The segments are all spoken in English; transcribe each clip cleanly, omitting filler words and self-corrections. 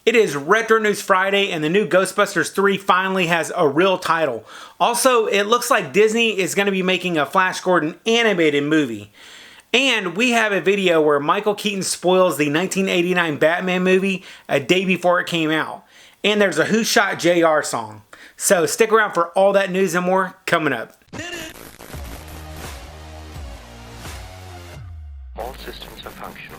It is Retro News Friday, and the new Ghostbusters 3 finally has a real title. Also, it looks like Disney is going to be making a Flash Gordon animated movie. And we have a video where Michael Keaton spoils the 1989 Batman movie a day before it came out. And there's a Who Shot JR song. So stick around for all that news and more coming up. All systems are functional.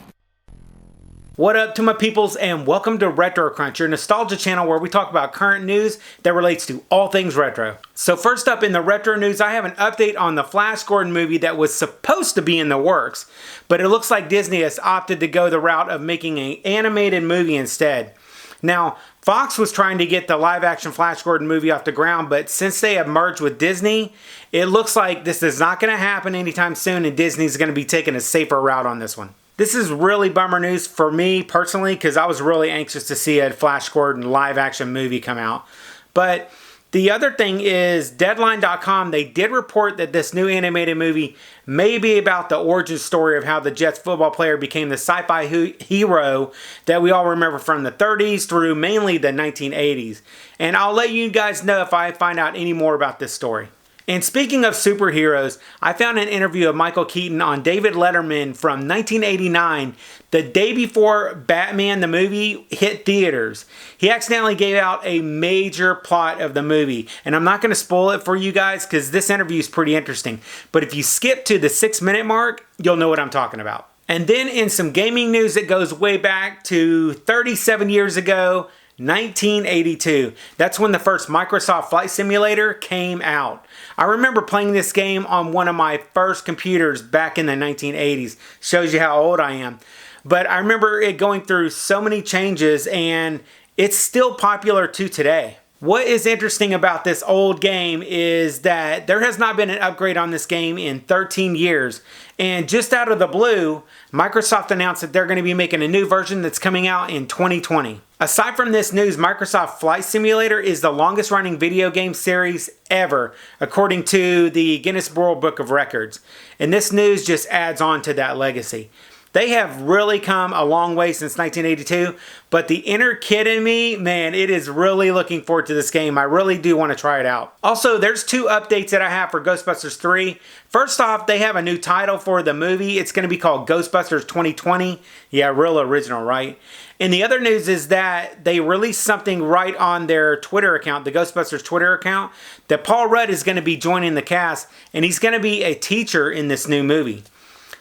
What up to my peoples, and welcome to Retro Crunch, your nostalgia channel where we talk about current news that relates to all things retro. So first up in the retro news, I have an update on the Flash Gordon movie that was supposed to be in the works, but it looks like Disney has opted to go the route of making an animated movie instead. Now, Fox was trying to get the live-action Flash Gordon movie off the ground, but since they have merged with Disney, it looks like this is not going to happen anytime soon, and Disney's going to be taking a safer route on this one. This is really bummer news for me personally, because I was really anxious to see a Flash Gordon live-action movie come out. But the other thing is, Deadline.com, they did report that this new animated movie may be about the origin story of how the Jets football player became the sci-fi hero that we all remember from the 30s through mainly the 1980s. And I'll let you guys know if I find out any more about this story. And speaking of superheroes, I found an interview of Michael Keaton on David Letterman from 1989, the day before Batman the movie hit theaters. He accidentally gave out a major plot of the movie, and I'm not going to spoil it for you guys because this interview is pretty interesting. But if you skip to the 6-minute mark, you'll know what I'm talking about. And then in some gaming news that goes way back to 37 years ago, 1982. That's when the first Microsoft Flight Simulator came out. I remember playing this game on one of my first computers back in the 1980s. Shows you how old I am. But I remember it going through so many changes, and it's still popular to today. What is interesting about this old game is that there has not been an upgrade on this game in 13 years. And just out of the blue, Microsoft announced that they're going to be making a new version that's coming out in 2020. Aside from this news, Microsoft Flight Simulator is the longest running video game series ever, according to the Guinness World Book of Records. And this news just adds on to that legacy. They have really come a long way since 1982, but the inner kid in me, man, it is really looking forward to this game. I really do want to try it out. Also, there's two updates that I have for Ghostbusters 3. First off, they have a new title for the movie. It's going to be called Ghostbusters 2020. Yeah, real original, right? And the other news is that they released something right on their Twitter account, the Ghostbusters Twitter account, that Paul Rudd is going to be joining the cast, and he's going to be a teacher in this new movie.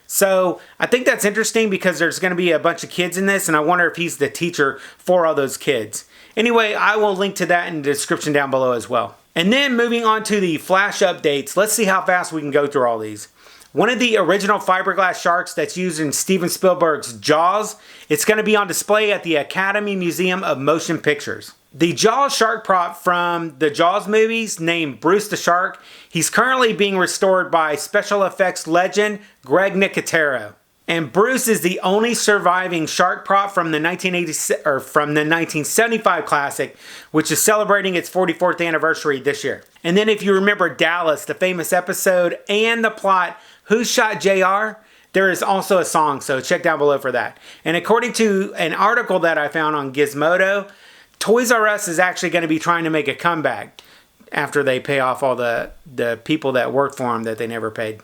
So I think that's interesting because there's going to be a bunch of kids in this, and I wonder if he's the teacher for all those kids. Anyway, I will link to that in the description down below as well. And then moving on to the Flash updates, let's see how fast we can go through all these. One of the original fiberglass sharks that's used in Steven Spielberg's Jaws, it's going to be on display at the Academy Museum of Motion Pictures. The Jaws shark prop from the Jaws movies, named Bruce the Shark, he's currently being restored by special effects legend Greg Nicotero. And Bruce is the only surviving shark prop from the 1975 classic, which is celebrating its 44th anniversary this year. And then if you remember Dallas, the famous episode, and the plot, Who Shot JR? There is also a song, so check down below for that. And according to an article that I found on Gizmodo, Toys R Us is actually going to be trying to make a comeback after they pay off all the people that worked for them that they never paid.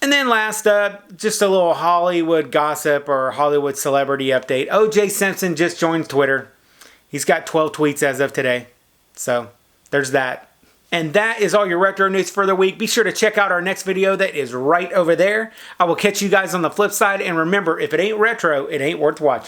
And then last up, just a little Hollywood gossip or Hollywood celebrity update. O.J. Simpson just joined Twitter. He's got 12 tweets as of today. So there's that. And that is all your retro news for the week. Be sure to check out our next video that is right over there. I will catch you guys on the flip side. And remember, if it ain't retro, it ain't worth watching.